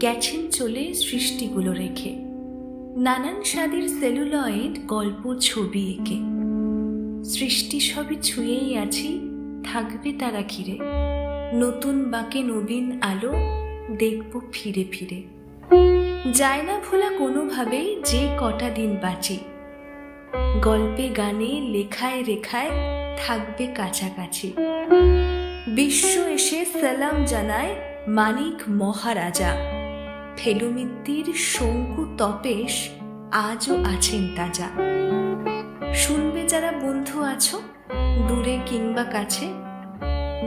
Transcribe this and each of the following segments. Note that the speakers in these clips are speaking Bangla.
গেছেন চলে সৃষ্টিগুলো রেখে, নানান স্বাদের সেলুলয়েড গল্প ছবি এঁকে। সৃষ্টি সবই ছুঁয়েই আছি, থাকবে তারা ঘিরে, নতুন বাঁকে নবীন আলো দেখব ফিরে ফিরে। যায় না ভোলা কোনোভাবেই যে কটা দিন বাঁচি, গল্পে গানে লেখায় রেখায় থাকবে কাছাকাছি। বিশ্ব এসে সালাম জানায় মানিক মহারাজা, ফেলুমিত্তির শঙ্কু তপেশ আজও আছেন তাজা। শুনবে যারা বন্ধু আছো দূরে কিংবা কাছে,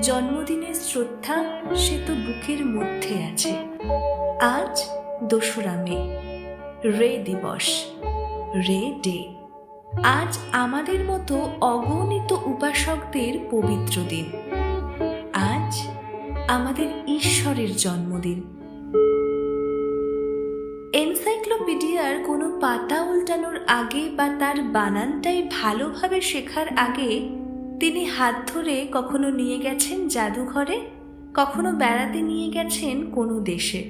জন্মদিনের শ্রদ্ধা সে তো বুকের মধ্যে আছে। আজ 2রা মে, রে দিবস, রে ডে। আজ আমাদের মতো অগণিত উপাসকদের পবিত্র দিন। আজ আমাদের ঈশ্বরের জন্মদিন। এনসাইক্লোপিডিয়ার কোনো পাতা উল্টানোর আগে বা তার বানানটাই ভালোভাবে শেখার আগে তিনি হাত ধরে কখনো নিয়ে গেছেন জাদুঘরে, কখনো বেড়াতে নিয়ে গেছেন কোনো দেশে,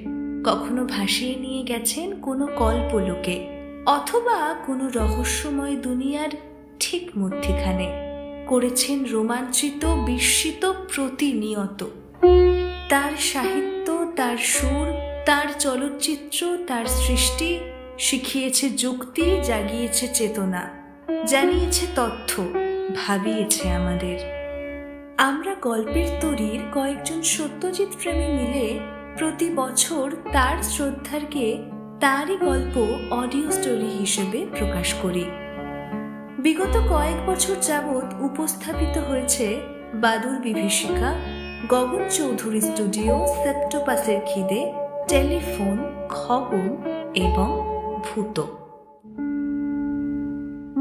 কখনো ভাসিয়ে নিয়ে গেছেন কোনো কল্পলোকে, অথবা কোনো রহস্যময় দুনিয়ার ঠিক মধ্যিখানে করেছেন রোমাঞ্চিত বিস্মিত প্রতিনিয়ত। তার সাহিত্য, তার সুর, তার চলচ্চিত্র, তার সৃষ্টি শিখিয়েছে যুক্তি, জাগিয়েছে চেতনা, জানিয়েছে তথ্য, ভাবিয়েছে আমাদের। আমরা গল্পের তরীর কয়েকজন সত্যজিৎ প্রেমী মিলে প্রতি বছর তার শ্রদ্ধার্ঘ্যে তারই গল্প অডিও স্টোরি হিসেবে প্রকাশ করি। বিগত কয়েক বছর যাবৎ উপস্থাপিত হয়েছে বাদুর বিভীষিকা, গগন চৌধুরী স্টুডিও, সেপ্টোপাসের খিদে, টেলিফোন, খবর এবং ভূত।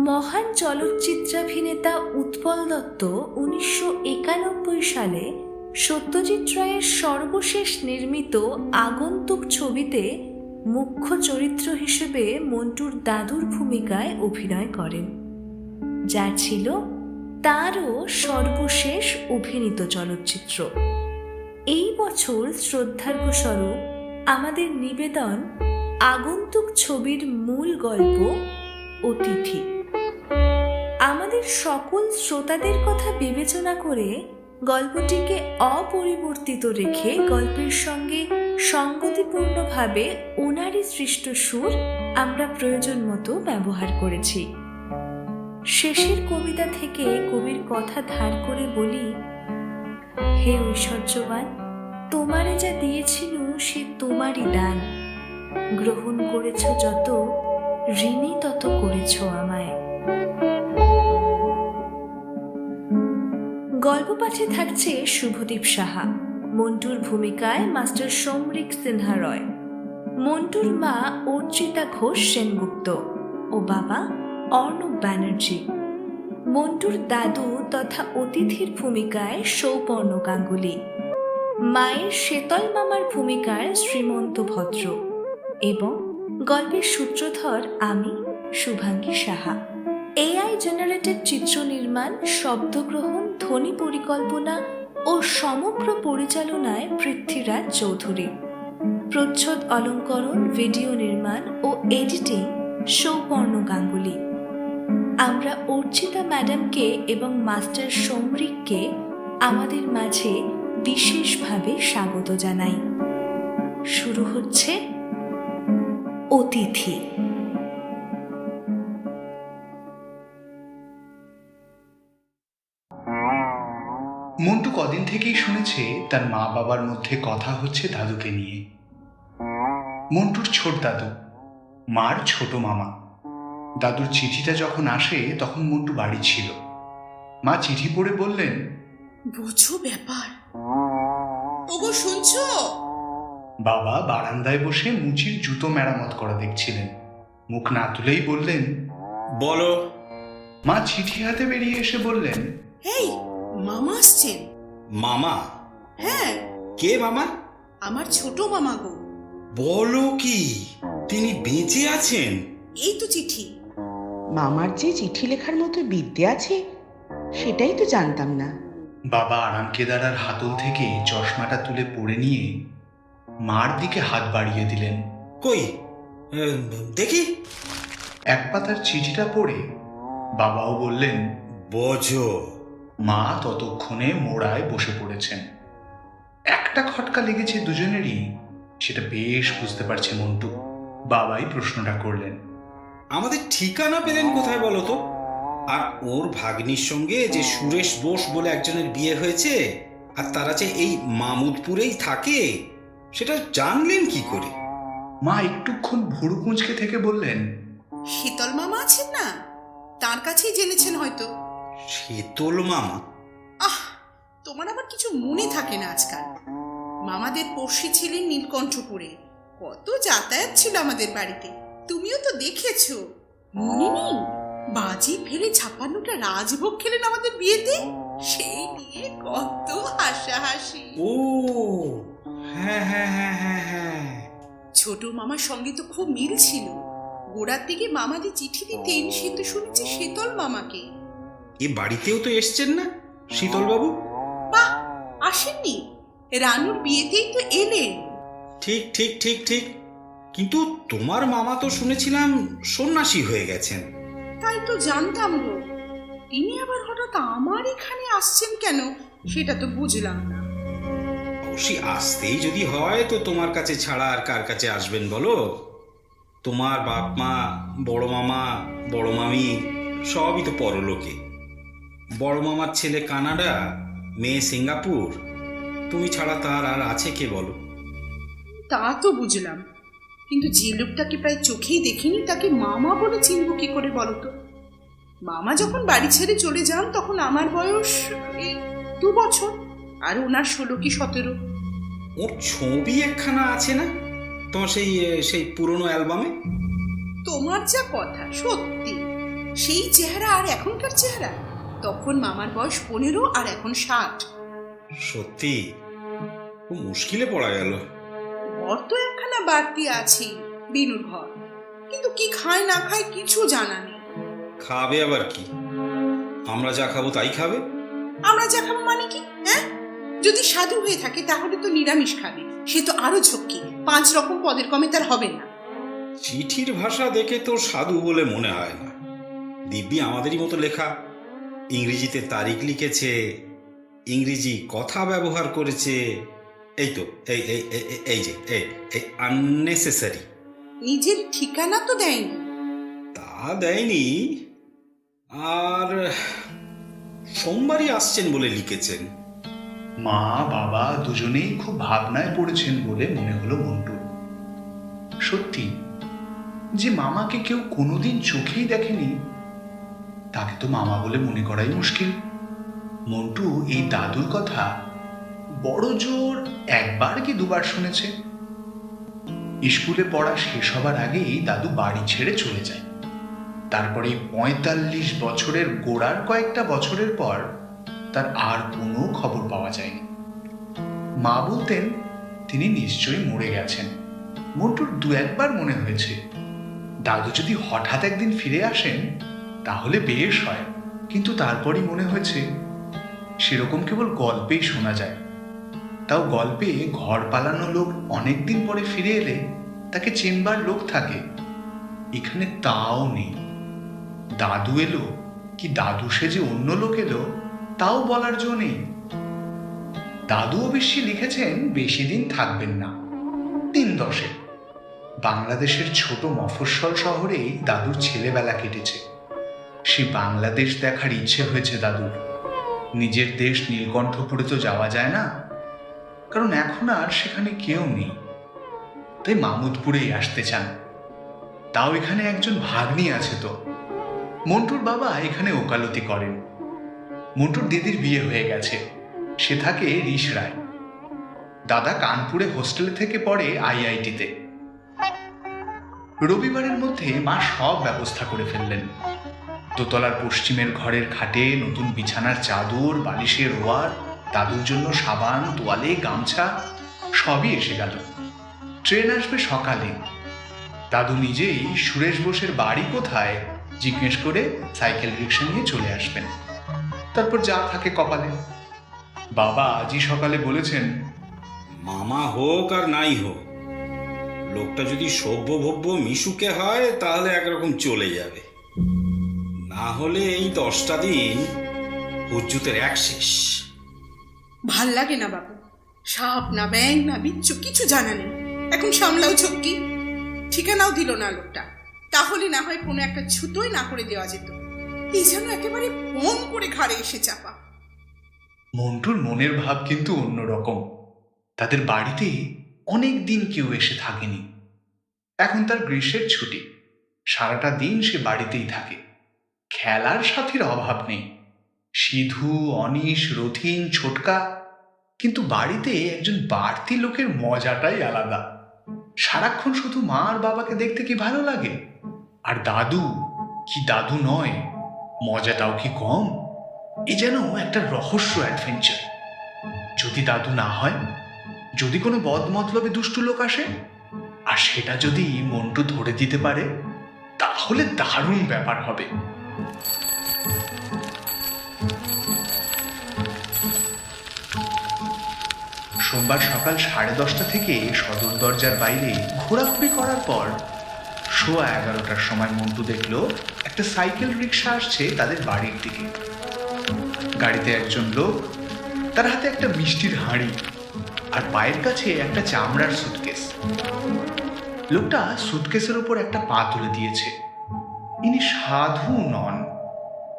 মহান চলচ্চিত্রাভিনেতা উৎপল দত্ত 1991 সালে সত্যজিৎ রায়ের সর্বশেষ নির্মিত আগন্তুক ছবিতে মুখ্য চরিত্র হিসেবে মন্টুর দাদুর ভূমিকায় অভিনয় করেন, যা ছিল তারও সর্বশেষ অভিনীত চলচ্চিত্র। এই বছর শ্রদ্ধার্ঘ্য স্বরূপ আমাদের নিবেদন আগন্তুক ছবির মূল গল্প অতিথি। আমাদের সকল শ্রোতাদের কথা বিবেচনা করে গল্পটিকে অপরিবর্তিত রেখে গল্পের সঙ্গে সঙ্গতিপূর্ণভাবে ওনারই সৃষ্ট সুর আমরা প্রয়োজন মতো ব্যবহার করেছি। শেষের কবিতা থেকে কবির কথা ধার করে বলি, হে ঐশ্বর্যবান, তোমারে যা দিয়েছিল সে তোমারই দান, গ্রহণ করেছ যত, ঋণী তত করেছ আমায়। গল্প পাঠে থাকছে শুভদীপ সাহা, মন্টুর ভূমিকায় মাস্টার সমরিক সিনহা রয়, মন্টুর মা অর্চিতা ঘোষ সেনগুপ্ত ও বাবা অর্ণব ব্যানার্জি, মন্টুর দাদু তথা অতিথির ভূমিকায় সৌপর্ণ গাঙ্গুলি, মায়ের শেতল মামার ভূমিকায় শ্রীমন্ত ভদ্র এবং গল্পের সূত্রধর আমি শুভাঙ্গী সাহা। এআই জেনারেটেড চিত্র নির্মাণ, শব্দগ্রহণ, ধ্বনি পরিকল্পনা ও সমগ্র পরিচালনায় পৃথ্বীরাজ চৌধুরী, প্রচ্ছদ অলঙ্করণ, ভিডিও নির্মাণ ও এডিটিং সৌপর্ণ গাঙ্গুলি। আমরা অর্চিতা ম্যাডামকে এবং মাস্টার সমরিককে আমাদের মাঝে বিশেষভাবে স্বাগত জানাই। শুরু হচ্ছে অতিথি। মন্টু কদিন থেকেই শুনেছে তার মা বাবার মধ্যে কথা হচ্ছে দাদুকে নিয়ে। মন্টুর ছোট দাদু, মার ছোট মামা। দাদুর চিঠিটা যখন আসে তখন মন্টু বাড়ি ছিল। মা চিঠি পড়ে বললেন, বুঝো ব্যাপার। ওগো শুনছো? বাবা বারান্দায় বসে মুচির জুতো মেরামত করা দেখছিলেন। মুখ না তুলেই বললেন, বলো। মা চিঠি হাতে বেরিয়ে এসে বললেন, এই মামা আসছেন। মামা? হ্যাঁ। কে মামা? আমার ছোট মামা গো। বলো কি, তিনি বেঁচে আছেন? এই তো চিঠি। মামার যে চিঠি লেখার মতো বিদ্যে আছে সেটাই তো জানতাম না। বাবা আরাম কেদারার হাতল থেকে চশমাটা তুলে পড়ে নিয়ে মার দিকে হাত বাড়িয়ে দিলেন। কই দেখি। এক পাতার চিঠিটা পড়ে বাবাও বললেন, বোঝো। মা ততক্ষণে মোড়ায় বসে পড়েছেন। একটা খটকা লেগেছে দুজনেরই, সেটা বেশ বুঝতে পারছে মন্টু। বাবাই প্রশ্নটা করলেন, আমাদের ঠিকানা পেলেন কোথায় বলো তো? আর ওর ভাগ্নির সঙ্গে যে সুরেশ বোস বলে একজনের বিয়ে হয়েছে, আর তারা যে এই মামুদপুরেই থাকে, সেটা জানলেন কি করে? মা একটুক্ষণ ভুরু কুঁচকে থেকে বললেন, শীতল মামা আছেন না, তার কাছেই জেনেছেন হয়তো। শীতল মামা? আহ, তোমার আবার কিছু মনে থাকে না আজকাল। মামাদের পড়শি ছিলেন নীলকণ্ঠপুরে, কত যাতায়াত ছিল আমাদের বাড়িতে, তুমিও তো দেখেছো। মনে নেই বাজি ফেলে 56টা রাজভোগ খেলেন আমাদের বিয়েতে, সেই নিয়ে কত হাসাহাসি। ও হ্যাঁ হ্যাঁ হ্যাঁ হ্যাঁ হ্যাঁ। ছোট মামার সঙ্গে তো খুব মিল ছিল। গোড়ার দিকে মামা যে চিঠি দিতেন, সে তো শুনেছি শীতল মামাকে। এ বাড়িতেও তো এসছেন না শীতলবাবু? বাহ, আসেননি? রানুর বিয়েতেই তো এলেন। ঠিক ঠিক ঠিক ঠিক। কিন্তু তোমার মামা তো শুনেছিলাম সন্ন্যাসী হয়ে গেছেন। তাই তো জানতাম গো, তিনি আবার হঠাৎ আমার এখানে আসছেন কেন সেটা তো বুঝলাম না। অবশ্যই আসতেই যদি হয় তো তোমার কাছে ছাড়া আর কার কাছে আসবেন বলো? তোমার বাপ মা, বড় মামা, বড় মামি সবই তো পরলোকে। বড় মামার ছেলে কানাডা, মেয়ে সিঙ্গাপুর, তুমি ছাড়া তার আর আছে কে বলো? তা তো বুঝলাম, কিন্তু যে লোকটাকে প্রায় চোখেই দেখিনি তাকে মামা বলে চিনব কি করে বলো তো? মামা যখন বাড়ি ছেড়ে চলে যান তখন আমার বয়স এই 2 বছর, আর ওনার 16 কি 17। ওর ছবি একখানা আছে না তোমার সেই সেই পুরনো অ্যালবামে? তোমার যা কথা, সত্যি সেই চেহারা আর এখনকার চেহারা। তখন মামার বয়স 15 আর এখন 60। সত্যি খুব মুশকিলে পড়া গেল। ঘর তো একখানা বাড়তি আছে, বিনুর ঘর, কিন্তু কি খায় না খায় কিছু জানা নেই। খাবে আবার কি? আমরা যা খাবো তাই খাবে। আমরা যা খাবো মানে কি? হ্যাঁ, যদি সাধু হয়ে থাকে তাহলে তো নিরামিষ খাবে, সে তো আরো ঝক্কি, 5 রকম পদের কমে তার হবে না। চিঠির ভাষা দেখে তো সাধু বলে মনে হয় না। দিব্যি আমাদেরই মতো লেখা। ইংরেজিতে তারিখ লিখেছে, ইংরেজি কথা ব্যবহার করেছে। এই তো এই এই এই- এই যে এই এই আননেসেসারি। নিজের ঠিকানা তো দেয়নি। তা দেয়নি, আর সোমবারই আসছেন বলে লিখেছেন। মা বাবা দুজনেই খুব ভাবনায় পড়েছেন বলে মনে হলো মন্টু। সত্যি, যে মামাকে কেউ কোনোদিন চোখেই দেখেনি তাকে তো মামা বলে মনে করাই মুশকিল। মন্টু এই দাদুর কথা বড় জোর 1বার কি 2বার শুনেছে। স্কুলে পড়া শেষ হবার আগেই দাদু বাড়ি ছেড়ে চলে যায়। তারপরে 45 বছরের গোড়ার কয়েকটা বছরের পর তার আর কোনো খবর পাওয়া যায়নি। মা বলতেন তিনি নিশ্চয়ই মরে গেছেন। মন্টুর 2-1বার মনে হয়েছে দাদু যদি হঠাৎ একদিন ফিরে আসেন তাহলে বেশ হয়, কিন্তু তারপরই মনে হয়েছে সেরকম কেবল গল্পেই শোনা যায়। তাও গল্পে ঘর পালানো লোক অনেকদিন পরে ফিরে এলে তাকে চেনবার লোক থাকে, এখানে তাও নেই। দাদু এলো কি দাদু সেজে অন্য লোক এলো তাও বলার জো নেই। দাদু অবশ্যই লিখেছেন বেশি দিন থাকবেন না, 3-10। বাংলাদেশের ছোট মফস্বল শহরেই দাদুর ছেলেবেলা কেটেছে। সে বাংলাদেশ দেখার ইচ্ছে হয়েছে দাদুর। নিজের দেশ নীলকণ্ঠপুরে তো যাওয়া যায় না, কারণ এখন আর সেখানে কেউ নেই, তাই মামুদপুরেই আসতে চান। তাও এখানে একজন ভাগ্নি আছে তো। মন্টুর বাবা এখানে ওকালতি করেন। মন্টুর দিদির বিয়ে হয়ে গেছে, সে থাকে রিষড়ায়। দাদা কানপুরে হোস্টেলে থেকে পড়ে IIT-তে। রবিবারের মধ্যে মা সব ব্যবস্থা করে ফেললেন। দোতলার পশ্চিমের ঘরের খাটে নতুন বিছানার চাদর, বালিশের ওয়ার, দাদুর জন্য সাবান, তোয়ালে, গামছা সবই এসে গেল। ট্রেন আসবে সকালে। দাদু নিজেই সুরেশ বোসের বাড়ি কোথায় জিজ্ঞেস করে সাইকেল রিক্সা নিয়ে চলে আসবেন। তারপর যা থাকে কপালে। বাবা আজই সকালে বলেছেন, মামা হোক আর নাই হোক, লোকটা যদি সভ্য ভব্য মিশুকে হয় তাহলে একরকম চলে যাবে, না হলে এই 10টা দিন হুজ্জুতের এক শেষ। ভাল লাগে না বাবু, সাপ না ব্যাং না বিচ্ছু কিছু জানা নেই। এখন সামলাও ঝক্কি। ঠিকানাও দিল না লোকটা, তাহলে না হয় কোনো একটা ছুতোই না করে দেওয়া যেত। এই যেন একেবারে ফোন করে ঘাড়ে এসে চাপা। মন্টুর মনের ভাব কিন্তু অন্যরকম। তাদের বাড়িতে অনেক দিন কেউ এসে থাকেনি। এখন তার গ্রীষ্মের ছুটি, সারাটা দিন সে বাড়িতেই থাকে। খেলার সাথীর অভাব নেই, সিধু, অনিশ, রথিন, ছোটকা। কিন্তু বাড়িতে একজন বাড়তি লোকের মজাটাই আলাদা। সারাক্ষণ শুধু মা আর বাবাকে দেখতে কি ভালো লাগে, আর দাদু কি দাদু নয়, মজাটাও কি কম। এ যেন একটা রহস্য অ্যাডভেঞ্চার। যদি দাদু না হয়, যদি কোনো বদমতলবে দুষ্টু লোক আসে, আর সেটা যদি মন্টু ধরে দিতে পারে, তাহলে দারুণ ব্যাপার হবে। সোমবার সকাল 10:30 থেকে সদর দরজার বাইরে ঘোরাঘুরি করার পর 11:15টার সময় মন্টু দেখল একটা সাইকেল রিক্সা আসছে তাদের বাড়ির দিকে। গাড়িতে একজন লোক, তার হাতে একটা মিষ্টির হাঁড়ি আর পায়ের কাছে একটা চামড়ার সুটকেস। লোকটা সুটকেসের উপর একটা পা তুলে দিয়েছে। ইনি সাধু নন,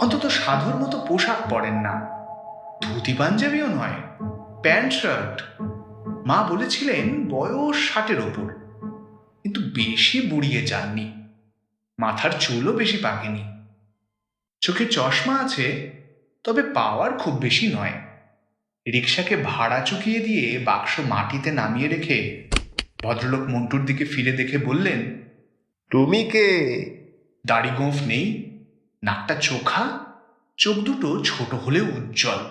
অন্তত সাধুর মতো পোশাক পরেন না, ধুতি পাঞ্জাবিও নয়, প্যান্ট শার্ট। মা বলেছিলেন বয়স 60-এর ওপর, কিন্তু বেশি বুড়িয়ে যাননি। মাথার চুলও বেশি পাকেনি। চোখে চশমা আছে, তবে পাওয়ার খুব বেশি নয়। রিক্সাকে ভাড়া চুকিয়ে দিয়ে বাক্স মাটিতে নামিয়ে রেখে ভদ্রলোক মন্টুর দিকে ফিরে দেখে বললেন, তুমি কে? দাড়ি গোঁফ নেই, নাকটা চোখা, চোখ দুটো ছোট হলেও উজ্জ্বল।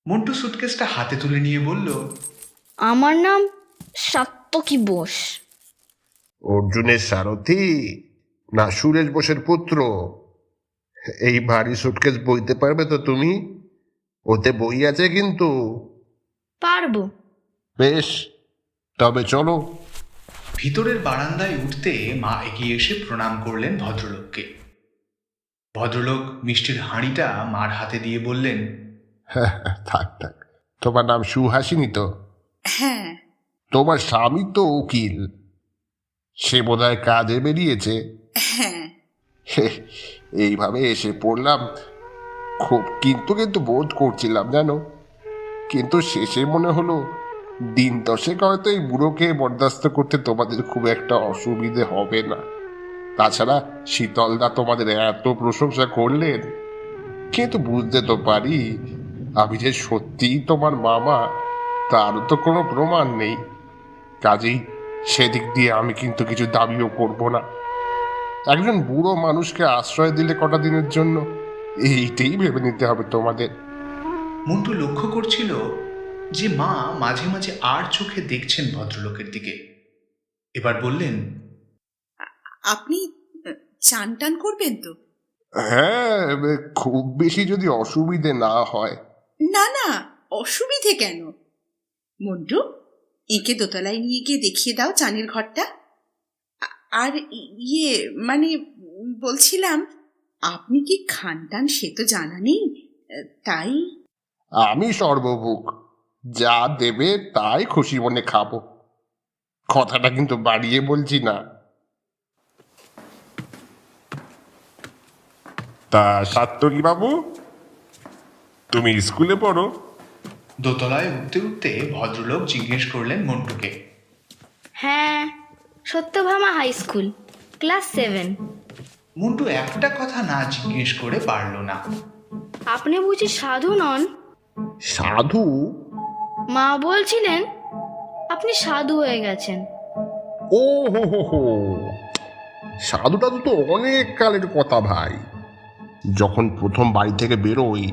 মন্টু সুটকেসটা হাতে তুলে নিয়ে বলল, আমার নাম সাত্তকী বোস। অর্জুনের সারথি না সুরেশ বোসের পুত্র? এই ভারী সুটকেস বইতে পারবে তো তুমি? ওতে বই আছে কিন্তু। পারবো। বেশ, তবে চলো। ভিতরের বারান্দায় উঠতে মা এগিয়ে এসে প্রণাম করলেন ভদ্রলোককে। ভদ্রলোক মিষ্টির হাঁড়িটা মার হাতে দিয়ে বললেন, থাক থাক, তোমার নাম সুহাসিনী তো? হ্যাঁ। তোমার স্বামী তো উকিল, সে বোধহয় কাজে বেরিয়েছে। হ্যাঁ। এইভাবে এসে পড়লাম, খুব কিন্তু কিন্তু বোধ করছিলাম জানো, কিন্তু শেষে মনে হলো দিন 10 হয়তো এই বুড়োকে বরদাস্ত করতে তোমাদের খুব একটা অসুবিধে হবে না। তাছাড়া শীতলদা তোমাদের এত প্রশংসা করলেন, কিন্তু বুঝতে তো পারি আমি যে সত্যিই তোমার মামা তারও তো কোনো প্রমাণ নেই। কাজেই সেদিক দিয়ে আমি কিন্তু কিছু দাবিও করব না। একজন বুড়ো মানুষকে আশ্রয় দিলে কটা দিনের জন্য, এইটাই ভেবে নিতে হবে তোমাদের। মন্টু লক্ষ্য করছিল যে মা মাঝে মাঝে আর চোখে দেখছেন ভদ্রলোকের দিকে। এবার বললেন, আপনি চান টান করবেন তো? হ্যাঁ, খুব বেশি যদি অসুবিধে না হয়। না না, অসুবিধে কেন? মন্টু, একে দোতলায় নিয়ে গিয়ে দেখিয়ে দাও চানের ঘরটা। আর ইয়ে মানে বলছিলাম, আপনি কি খান টান সে তো জানা নেই, তাই। আমি সর্বভুক, যা দেবে তাই খুশি মনে খাবো। কথাটা কিন্তু বাড়িয়ে বলছি না। তা সাত্তকী বাবু, তুমি স্কুলে পড়ো? দোতলায় উঠতে উঠতে ভদ্রলোক জিজ্ঞেস করলেন মন্টুকে। হ্যাঁ, Satyabhama high school, class 7। Montu একটা কথা না জিজ্ঞেস করে পারল না। আপনি বুঝি সাধু নন? সাধু? মা বলছিলেন আপনি সাধু হয়ে গেছেন। ও হো হো হো, সাধু টাধু তো অনেক কালের কথা ভাই। যখন প্রথম বাড়ি থেকে বেরোই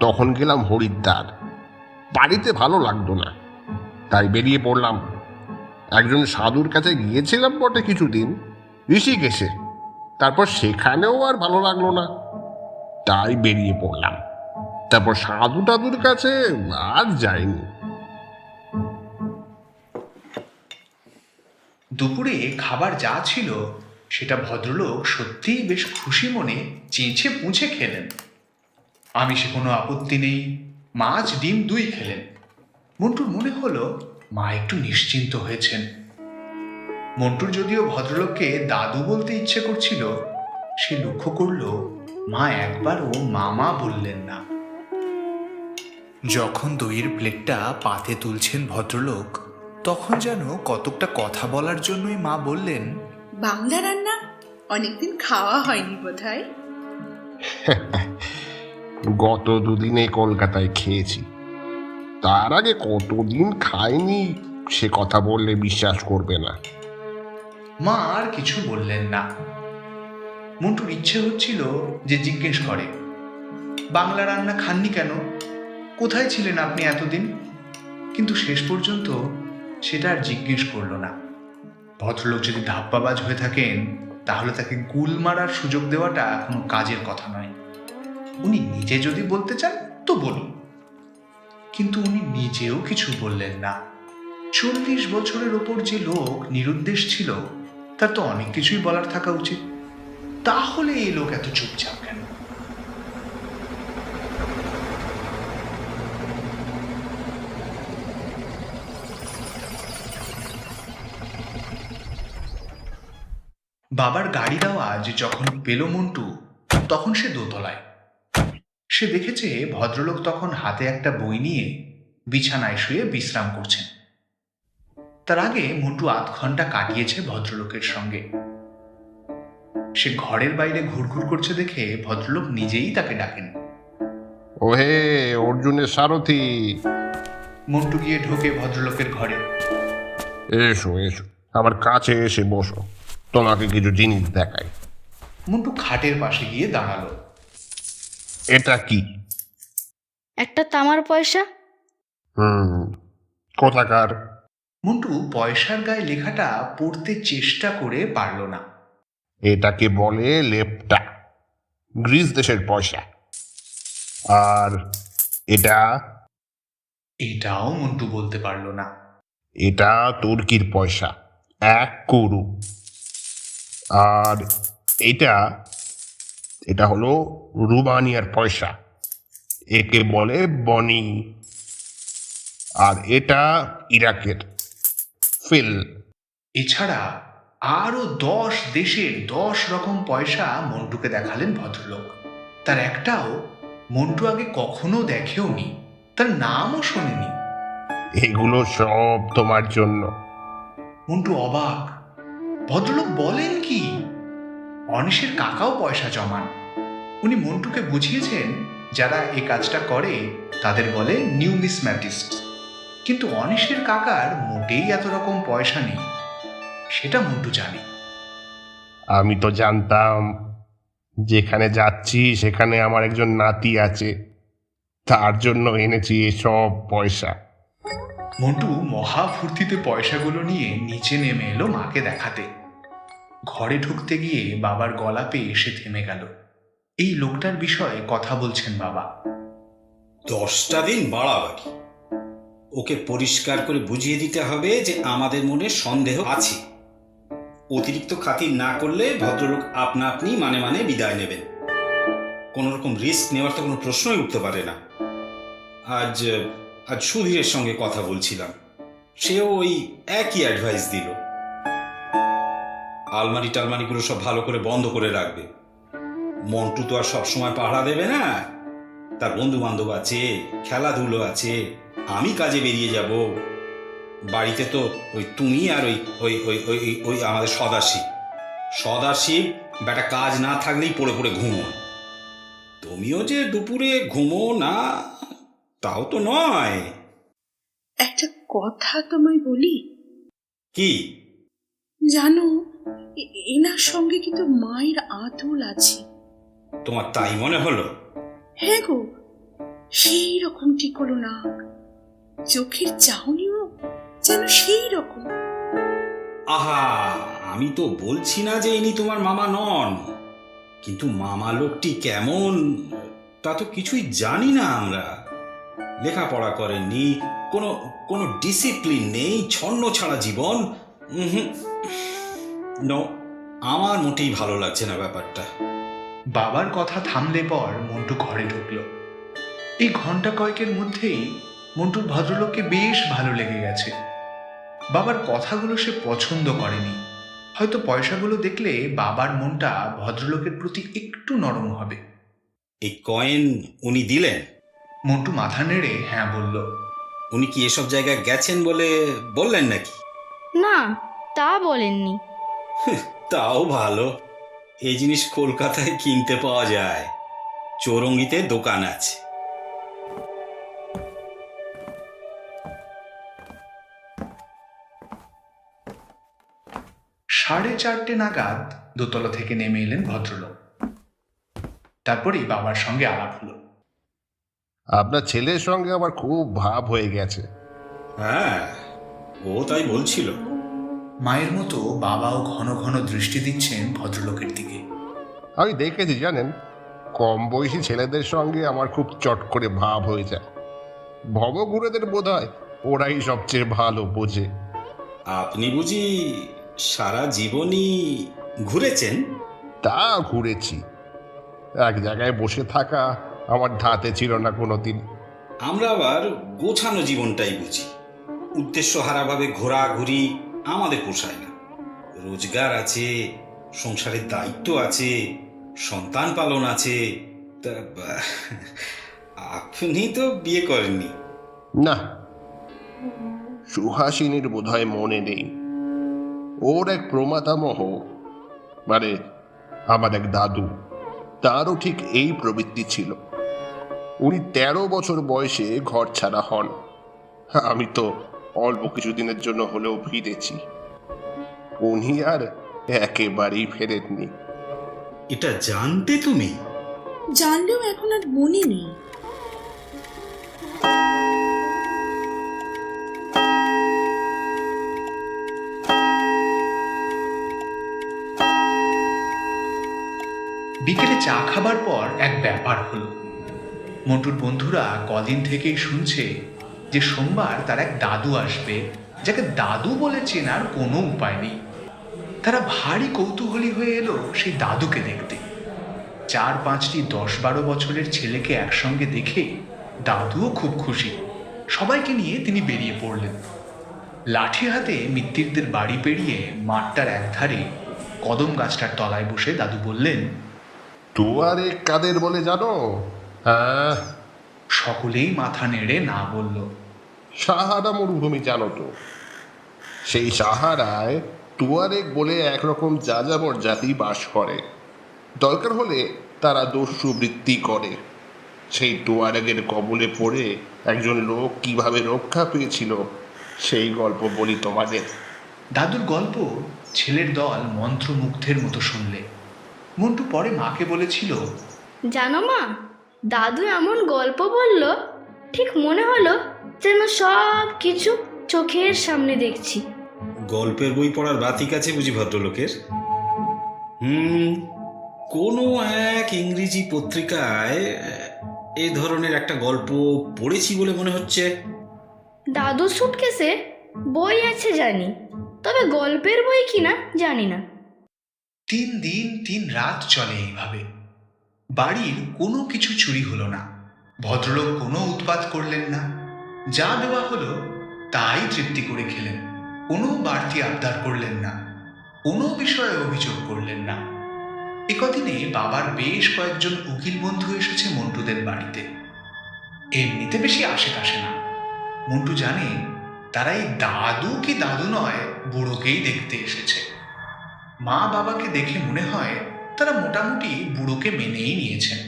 তখন গেলাম হরিদ্বার। বাড়িতে ভালো লাগতো না, তাই বেরিয়ে পড়লাম। একজন সাধুর কাছে গিয়েছিলাম বটে কিছুদিন, ঋষিকেশে। তারপর সেখানেও আর ভালো লাগলো না, তাই বেরিয়ে পড়লাম। তারপর সাধু টাধুর কাছে আর যাইনি। দুপুরে খাবার যা ছিল সেটা ভদ্রলোক সত্যিই বেশ খুশি মনে চেঁচে পুঁছে খেলেন। আমিষে কোনো আপত্তি নেই, মাছ ডিম দুই খেলেন। মন্টুর মনে হলো মা একটু নিশ্চিন্ত হয়েছেন। মন্টুর যদিও ভদ্রলোককে দাদু বলতে ইচ্ছে করছিল, সে লক্ষ্য করল মা একবার ও মামা বললেন না। যখন দইয়ের প্লেটটা পাতে তুলছেন ভদ্রলোক, তখন যেন কতকটা কথা বলার জন্যই মা বললেন, বাংলা রান্না অনেকদিন খাওয়া হয়নি বোধহয়। গত দুদিনে কলকাতায় খেয়েছি, তার আগে কতদিন খাইনি সে কথা বললে বিশ্বাস করবে না। মা আর কিছু বললেন না। মন্টুর ইচ্ছে হচ্ছিল যে জিজ্ঞেস করে, বাংলা রান্না খাননি কেন, কোথায় ছিলেন আপনি এতদিন? কিন্তু শেষ পর্যন্ত সেটা আর জিজ্ঞেস করলো না। ভদ্রলোক যদি ধাপ্পাবাজ হয়ে থাকেন, তাহলে তাকে গুল মারার সুযোগ দেওয়াটা কোনো কাজের কথা নয়। উনি নিজে যদি বলতে চান তো বলুন। কিন্তু উনি নিজেও কিছু বললেন না। 40 বছরের ওপর যে লোক নিরুদ্দেশ ছিল, তার তো অনেক কিছুই বলার থাকা উচিত। তাহলে এই লোক এত চুপচাপ কেন? বাবার গাড়ির আওয়াজ যখন পেল মন্টু, তখন সে দোতলায়। সে দেখেছে ভদ্রলোক তখন হাতে একটা বই নিয়ে বিছানায় শুয়ে বিশ্রাম করছেন। তার আগে মন্টু আধ ঘন্টা কাটিয়েছে ভদ্রলোকের সঙ্গে। সে ঘরের বাইরে ঘুরঘুর করছে দেখে ভদ্রলোক নিজেই তাকে ডাকেন। ওহে অর্জুনের সারথি, মন্টু গিয়ে ঢোকে ভদ্রলোকের ঘরে। এসো এসো, আমার কাছে এসে বসো, তোমাকে কিছু জিনিস দেখাই। মন্টু খাটের পাশে গিয়ে দাঁড়ালো। এটা কি? একটা তামার পয়সা। কোথাকার? মন্টু পয়সার গায়ে লেখাটা পড়তে চেষ্টা করে পারল না। এটাকে বলে লেপটা, গ্রিস দেশের পয়সা। আর এটা? এটাও মন্টু বলতে পারল না। এটা তুর্কির পয়সা, 1 কুরু। আর এটা এটা হলো রুমানিয়ার পয়সা, একে বলে বনি। আর এটা ইরাকের ফিল। এছাড়া আরো 10 দেশের 10 রকম পয়সা মন্টুকে দেখালেন ভদ্রলোক। তার একটাও মন্টু আগে কখনো দেখেওনি, তার নামও শোনেনি। এগুলো সব তোমার জন্য। মন্টু অবাক। ভদ্রলোক বলেন কি? অনিশের কাকাও পয়সা জমান। উনি মন্টুকে বুঝিয়েছেন যারা এই কাজটা করে তাদের বলে নিউমিসম্যাটিস্ট। কিন্তু অনিশের কাকার মোটেই এত রকম পয়সা নেই, সেটা মন্টু জানে। আমি তো জানতাম যেখানে যাচ্ছি সেখানে আমার একজন নাতি আছে, তার জন্য এনেছি এসব পয়সা। মন্টু মহা ফুর্তিতে পয়সাগুলো নিয়ে নিচে নেমে এলো মাকে দেখাতে। ঘরে ঢুকতে গিয়ে বাবার গলা পেয়ে এসে থেমে গেল। এই লোকটার বিষয়ে কথা বলছেন বাবা। 10টা দিন বাড়াবাড়ি। ওকে পরিষ্কার করে বুঝিয়ে দিতে হবে যে আমাদের মনে সন্দেহ আছে। অতিরিক্ত খাতির না করলে ভদ্রলোক আপনা আপনি মানে বিদায় নেবেন। কোনো রকম রিস্ক নেওয়ার তো কোনো প্রশ্নই উঠতে পারে না। আজ সুধীরের সঙ্গে কথা বলছিলাম, সেও ওই একই অ্যাডভাইস দিল। আলমারি টালমারিগুলো সব ভালো করে বন্ধ করে রাখবে। মন্টু তো আর সবসময় পাহারা দেবে না, তার বন্ধু বান্ধব আছে, খেলাধুলো আছে, আমি কাজে বেরিয়ে যাব। বাড়িতে তো ওই তুমি আর ওই ওই ওই ওই ওই আমাদের সদাশিব বেটা কাজ না থাকলেই পড়ে পড়ে ঘুমো। তুমিও যে দুপুরে ঘুমো না তাও তো নয়। একটা কথা তোমায় বলি। কি? জানো, এনার সঙ্গে কিন্তু মায়ের আদল আছে। তোমার তাই মনে হলো? হ্যাঁ গো, সেই রকম ঠিক হলো না, চোখের চাহনিও যেন সেই রকম। আহা, আমি তো বলছি না যে ইনি তোমার মামা নন, কিন্তু মামা লোকটি কেমন তা তো কিছুই জানি না আমরা। লেখাপড়া করেননি, কোনো ডিসিপ্লিন নেই, ছন্ন ছাড়া জীবন, নো, আমার মোটেই ভালো লাগছে না ব্যাপারটা। বাবার কথা থামলে পর মন্টু ঘরে ঢুকল। এই ঘন্টা কয়েকের মধ্যেই মন্টুর ভদ্রলোককে বেশ ভালো লেগে গেছে। বাবার কথাগুলো সে পছন্দ করেনি। হয়তো পয়সাগুলো দেখলে বাবার মনটা ভদ্রলোকের প্রতি একটু নরম হবে। এই কয়েন উনি দিলেন? মন্টু মাথা নেড়ে হ্যাঁ বলল। উনি কি এসব জায়গায় গেছেন বলে বললেন নাকি? না, তা বলেননি। তাও ভালো। এই জিনিস কলকাতায় কিনতে পাওয়া যায়, চৌরঙ্গিতে দোকান আছে। সাড়ে 4টে নাগাদ দোতলা থেকে নেমে এলেন ভদ্রলোক। তারপরেই বাবার সঙ্গে আলাপ হলো। আপনার ছেলের সঙ্গে আমার খুব ভাব হয়ে গেছে। হ্যাঁ, ও তাই বলছিল। মায়ের মতো বাবাও ঘন ঘন দৃষ্টি দিচ্ছেন ভদ্রলোকের দিকে। আমি দেখেছি জানেন, কম বয়সী ছেলেদের সঙ্গে আমার খুব চট করে ভাব হয়ে যায়। ভবঘুরেদের বোধ হয় ওরাই সবচেয়ে ভালো বোঝে। আপনি বুঝি সারা জীবনই ঘুরেছেন? তা ঘুরেছি, এক জায়গায় বসে থাকা আমার ধাতে ছিল না কোনোদিন। আমরা আবার গোছানো জীবনটাই বুঝি। উদ্দেশ্য হারাভাবে ঘোরাঘুরি আমাদের পোষায় না। রোজগার আছে, সংসারের দায়িত্ব আছে, সন্তান পালন আছে। তা আপনি তো বিয়ে করেননি। না, সুহাসিনীর বোধহয় মনে নেই। ওর এক প্রমাতামহ, মানে আমার এক দাদু, তারও ঠিক এই প্রবৃত্তি ছিল। উনি 13 বছর বয়সে ঘর ছাড়া হন। আমি তো অল্প কিছুদিনের জন্য হলেও ফিরেছি, উনি আর একেবারেই ফেরেননি। এটা জানতে তুমি? জানলেও এখন আর মনে নেই। বিকেলে চা খাবার পর এক ব্যাপার হলো। মন্টুর বন্ধুরা কদিন থেকেই শুনছে যে সোমবার তার এক দাদু আসবে, যাকে দাদু বলে চেনার কোনো উপায় নেই। তারা ভারী কৌতূহলী হয়ে এলো সেই দাদুকে দেখতে। 4-5টি 10-12 বছরের ছেলেকে একসঙ্গে দেখে দাদুও খুব খুশি। সবাইকে নিয়ে তিনি বেরিয়ে পড়লেন। লাঠি হাতে মিত্তিরদের বাড়ি পেরিয়ে মাঠটার একধারে কদম গাছটার তলায় বসে দাদু বললেন, দুয়ারে কাদের বলে জানো? হ্যাঁ, সকলেই মাথা নেড়ে না বলল। সাহারা মরুভূমি জানো তো? সেই সাহারায় তুয়ারেক বলে একরকম যাযাবর জাতি বাস করে। দরকার হলে তারা দস্যু বৃত্তি করে। সেই তুয়ারেকের কবলে পড়ে একজন লোক কিভাবে রক্ষা পেয়েছিল সেই গল্প বলি তোমাদের। দাদুর গল্প ছেলের দল মন্ত্রমুগ্ধের মতো শুনলে। মন্টু পরে মাকে বলেছিল, জানো মা, দাদু এমন গল্প বলল, ঠিক মনে হলো যেন সব কিছু চোখের সামনে দেখছি। গল্পের বই পড়ার বাতিক আছে বুঝি ভদ্রলোকের? কোনো এক ইংরেজি পত্রিকায় এই ধরনের একটা গল্প পড়েছি বলে মনে হচ্ছে। দাদুর সুটকেসে বই আছে জানি, তবে গল্পের বই কিনা জানি না। 3 দিন 3 রাত চলে এইভাবে। বাড়ির কোনো কিছু চুরি হলো না। ভদ্রলোক কোনো উৎপাত করলেন না। যা দেওয়া হলো তাই তৃপ্তি করে খেলেন। কোনো বাড়তি আবদার করলেন না, কোনো বিষয়ে অভিযোগ করলেন না। একদিনে বাবার বেশ কয়েকজন উকিল বন্ধু এসেছে মন্টুদের বাড়িতে। এমনিতে বেশি আশেপাশে না। মন্টু জানে তারা এই দাদু কি দাদু নয়, বুড়োকেই দেখতে এসেছে। মা বাবাকে দেখে মনে হয় তারা মোটামুটি বুড়োকে মেনেই নিয়েছেন।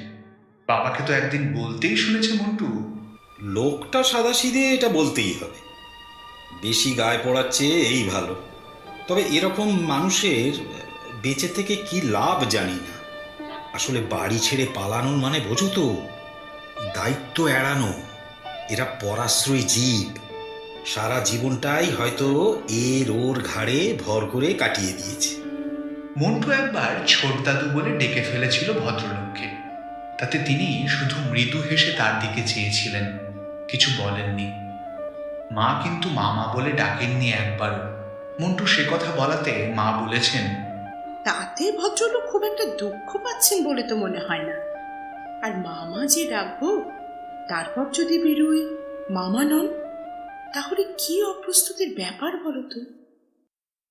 বাবাকে তো একদিন বলতেই শুনেছে মন্টু, লোকটা সাদাসিধে, এটা বলতেই হবে। বেশি গায়ে পড়ার চেয়ে এই ভালো। তবে এরকম মানুষের বেঁচে থেকে কি লাভ জানি না। আসলে বাড়ি ছেড়ে পালানোর মানে বোঝো তো, দায়িত্ব এড়ানো। এরা পরাশ্রয়ী জীব। সারা জীবনটাই হয়তো এর ওর ঘাড়ে ভর করে কাটিয়ে দিয়েছে। মন্টু একবার ছোট দাদু বলে ডেকে ফেলেছিল ভদ্রলোককে। তাতে তিনি শুধু মৃদু হেসে তার দিকে চেয়েছিলেন, কিছু বলেননি। মা কিন্তু মামা বলে ডাকেননি একবারও। মন্টু সে কথা বলাতে মা বলেছেন, তাতে ভদ্রলোক খুব একটা দুঃখ পাচ্ছেন বলে তো মনে হয় না। আর মামা যে ডাকবো, তারপর যদি বেরোই মামা নন, তাহলে কি অপ্রস্তুতের ব্যাপার বলো তো।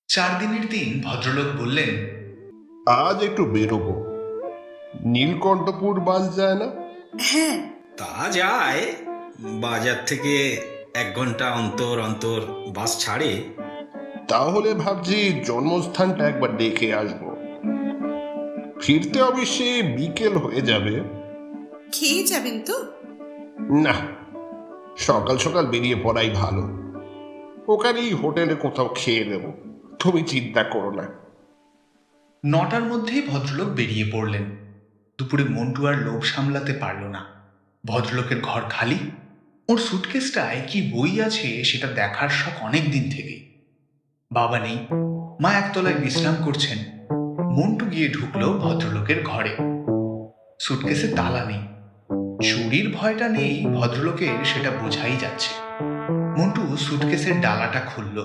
4 দিনের দিন ভদ্রলোক বললেন, আজ একটু বেরোবো। নীলকণ্ঠপুর বাস যায় না? হ্যাঁ, তা যায়, বাজার থেকে 1 ঘন্টা অন্তর অন্তর বাস ছাড়ে। তাহলে ভাবছি জন্মস্থানটা একবার দেখে আসবো। ফিরতে অবশ্যই বিকেল হয়ে যাবে। খেয়ে যাবেন তো? না, সকাল সকাল বেরিয়ে পড়াই ভালো। ওখানেই হোটেলে কোথাও খেয়ে নেব, তুমি চিন্তা করো না। 9টার মধ্যেই ভদ্রলোক বেরিয়ে পড়লেন। দুপুরে মন্টু আর লোভ সামলাতে পারল না। ভদ্রলোকের ঘর খালি, ওর সুটকেসটায় কি বই আছে সেটা দেখার শখ অনেক দিন থেকেই। বাবা নেই, মা একতলায় বিশ্রাম করছেন। মন্টু গিয়ে ঢুকলো ভদ্রলোকের ঘরে। সুটকেসে তালা নেই। চুরির ভয়টা নেই ভদ্রলোকের, সেটা বোঝাই যাচ্ছে। মন্টু সুটকেসের ডালাটা খুলল,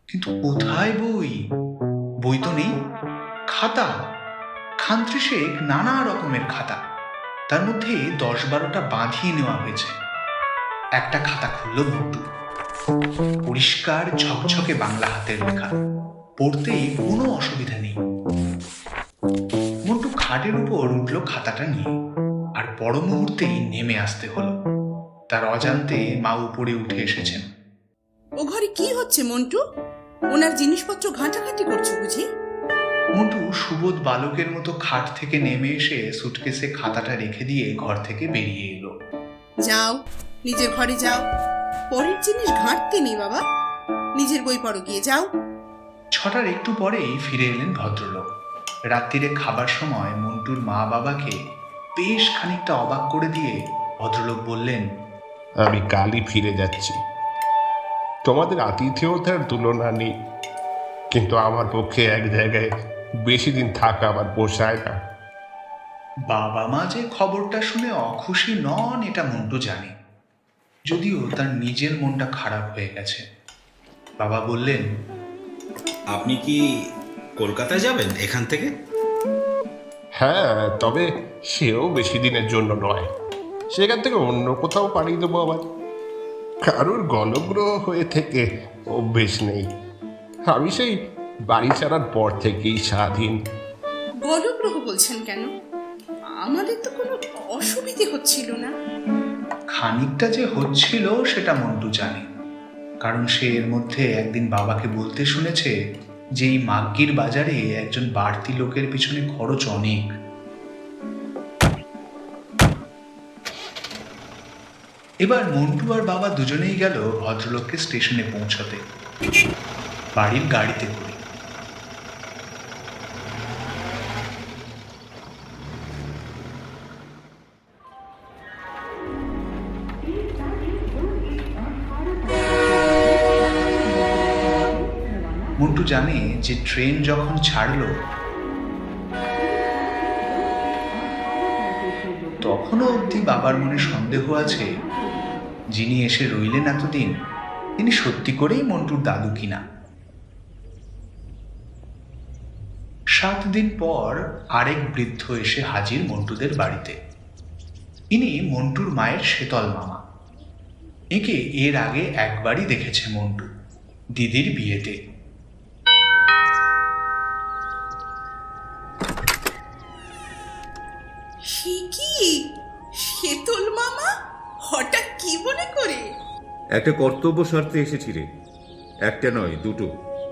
কিন্তু কোথায় বই? বই তো নেই। খাতা, খান্ত্রিশেক নানা রকমের খাতা, তার মধ্যে 10-12টা বাঁধিয়ে নেওয়া হয়েছে। একটা খাতা খুলল মন্টু। পরিষ্কার ঝকঝকে বাংলা হাতের লেখা, পড়তে কোনো অসুবিধা নেই। মন্টু খাটের উপর উঠল খাতাটা নিয়ে, আর পর মুহূর্তেই নেমে আসতে হলো। তার অজান্তে মা উপরে উঠে এসেছেন। ও ঘরে কি হচ্ছে মন্টু? ওনার জিনিসপত্র ঘাঁটাঘাঁটি করছো বুঝি? মন্টু সুবোধ বালকের মতো খাট থেকে নেমে এসে সুটকেসে খাতাটা রেখে দিয়ে ঘর থেকে বেরিয়ে এলো। যাও, নিজের ঘরে যাও। পরের জিনিস ঘাঁটতে নেই বাবা, নিজের বই পড়ো গিয়ে, যাও। 6টার একটু পরেই ফিরে এলেন ভদ্রলোক। রাত্রিরে খাবার সময় মন্টুর মা বাবাকে বেশ খানিকটা অবাক করে দিয়ে ভদ্রলোক বললেন, আমি কালই ফিরে যাচ্ছি। তোমাদের আতিথেয়তার তুলনা নেই, কিন্তু আমার পক্ষে এক জায়গায় বেশি দিন থাকা আমার পোষায় না। বাবা মা যে খবরটা শুনে অখুশি নন এটা মন্টু জানে, যদিও তার নিজের মনটা খারাপ হয়ে গেছে। বাবা বললেন, আপনি কি কলকাতায় যাবেন এখান থেকে? হ্যাঁ, তবে সেও বেশি দিনের জন্য নয়। সেখান থেকে অন্য কোথাও পাড়ি দেবো আবার। কারোর গলগ্রহ হয়ে থেকে অভ্যেস নেই। আমি সেই বাড়ি ছাড়ার পর থেকেই স্বাধীন। গলগ্রহ বলছেন কেন? আমাদের তো কোনো অসুবিধে হচ্ছিল না। খানিকটা যে হচ্ছিল সেটা মন্টু জানে, কারণ সে এর মধ্যে একদিন বাবাকে বলতে শুনেছে যে এই মাগ্গির বাজারে একজন বাড়তি লোকের পিছনে খরচ অনেক। এবার মন্টু আর বাবা দুজনেই গেল ভদ্রলোককে স্টেশনে পৌঁছতে, বাড়ির গাড়িতে করে। মন্টু জানে যে ট্রেন যখন ছাড়লো তখনও অবধি বাবার মনে সন্দেহ আছে যিনি এসে রইলেন এতদিন তিনি সত্যি করেই মন্টুর দাদু কিনা। 7 দিন পর আরেক বৃদ্ধ এসে হাজির মন্টুদের বাড়িতে। ইনি মন্টুর মায়ের শীতল মামা। একে এর আগে একবারই দেখেছে মন্টু, দিদির বিয়েতে। সে কি শীতল মামা, হঠাৎ কি মনে করে? একটা কর্তব্য স্বার্থে এসেছি রে, একটা নয় দুটো।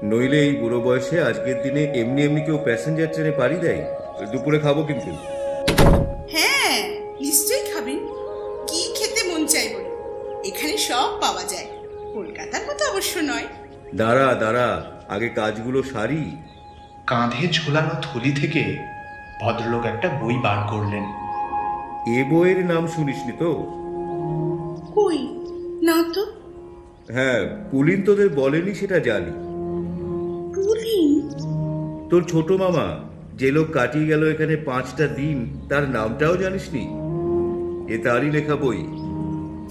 নইলে এই বুড়ো বয়সে আজকের দিনে এমনি এমনি কেউ প্যাসেঞ্জার ট্রেনে পাড়ি দেয়? দুপুরে খাবো কিন্তু। হ্যাঁ, নিশ্চয়ই খাবেন। কি খেতে মন চাই বলে, এখানে সব পাওয়া যায়। কলকাতার মতো অবশ্য নয়। দাঁড়া দাঁড়া, আগে কাজগুলো সারি। কাঁধে ঝোলানো থলি থেকে ভদ্রলোক একটা বই বার করলেন। এ বইয়ের নাম শুনিসনি তো? কই না তো। হ্যাঁ, পুলিন তোদের বলেনি সেটা জানি। পুলিন? তোর ছোট মামা যে লোক কাটিয়ে গেল এখানে 5টা দিন, তার নামটাও জানিসনি? এ তারই লেখা বই।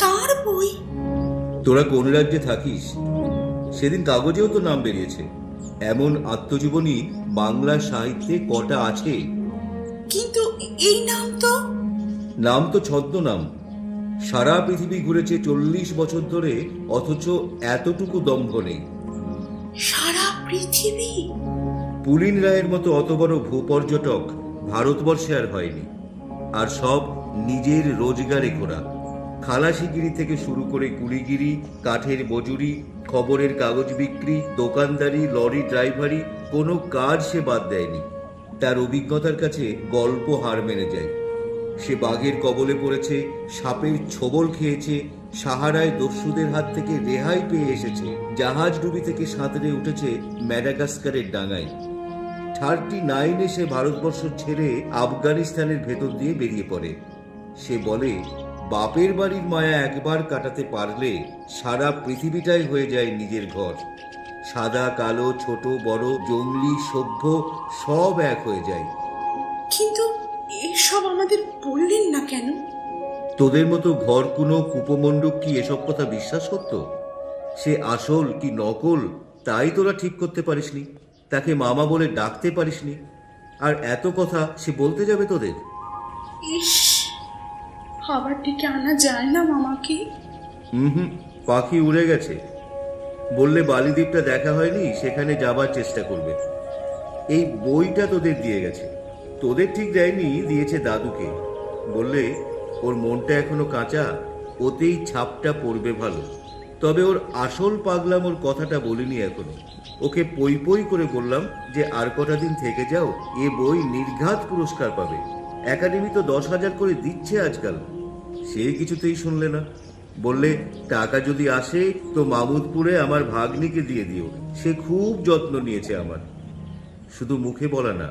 তার বই? তোরা কোন রাজ্যে থাকিস? সেদিন কাগজেও তো নাম বেরিয়েছে। এমন আত্মজীবনী বাংলা সাহিত্যে কটা আছে? কিন্তু এই নাম তো ছদ্মনাম। সারা পৃথিবী ঘুরেছে 40 বছর ধরে, অথচ এতটুকু দম্ভ নেই। সারা পৃথিবী? পুলিন রায়ের মতো অত বড় ভূপর্যটক ভারতবর্ষে আর হয়নি। আর সব নিজের রোজগারে করা। খালাসিগিরি থেকে শুরু করে কুলিগিরি, কাঠের মজুরি, খবরের কাগজ বিক্রি, দোকানদারি, লরি ড্রাইভারি, কোনো কাজ সে বাদ দেয়নি। তার অভিজ্ঞতার কাছে গল্প হার মেনে যায়। সে বাঘের কবলে পড়েছে, সাপের ছোবল খেয়েছে, সাহারায় দস্যুদের হাত থেকে রেহাই পেয়ে এসেছে, জাহাজ ডুবি থেকে সাঁতরে উঠেছে ম্যাডাগাস্কারের ডাঙায়। 39 সে ভারতবর্ষ ছেড়ে আফগানিস্তানের ভেতর দিয়ে বেরিয়ে পড়ে। সে বলে, বাপের বাড়ির মায়া একবার কাটাতে পারলে সারা পৃথিবীটাই হয়ে যায় নিজের ঘর। সাদা কালো, ছোট বড়, জঙ্গলি সভ্য সব এক হয়ে যায়। কিন্তু এসব আমাদের বললেন না কেন? তোদের মতো ঘর কোনো কুপমণ্ডক কি এসব কথা বিশ্বাস করত? সে আসল কি নকল তাই তোরা ঠিক করতে পারিসনি, তাকে মামা বলে ডাকতে পারিসনি, আর এত কথা সে বলতে যাবে তোদের? ইস, আবার ডেকে আনা যায় না মামাকে? পাখি উড়ে গেছে। বললে বালিদ্বীপটা দেখা হয়নি, সেখানে যাবার চেষ্টা করবে। এই বইটা তোদের দিয়ে গেছে। তোদের ঠিক দেয়নি, দিয়েছে দাদুকে। বললে ওর মনটা এখনো কাঁচা, ওতেই ছাপটা পড়বে ভালো। তবে ওর আসল পাগলাম ওর কথাটা বলিনি এখনো। ওকে পই পই করে বললাম যে আর কটা দিন থেকে যাও, এ বই নির্ঘাত পুরস্কার পাবে। একাডেমি তো 10,000 করে দিচ্ছে আজকাল। সে কিছুতেই শুনলে না। বললে টাকা যদি আসে তো মামুদপুরে আমার ভাগ্নিকে দিয়ে দিও, সে খুব যত্ন নিয়েছে আমার। শুধু মুখে বলা না,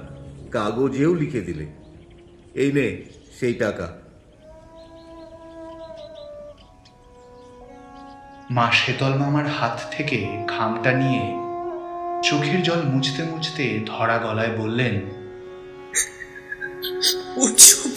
কাগজেও লিখে দিলে। এই নে সেই টাকা। মা শীতল মামার হাত থেকে খামটা নিয়ে চোখের জল মুছতে মুছতে ধরা গলায় বললেন, ও চুপ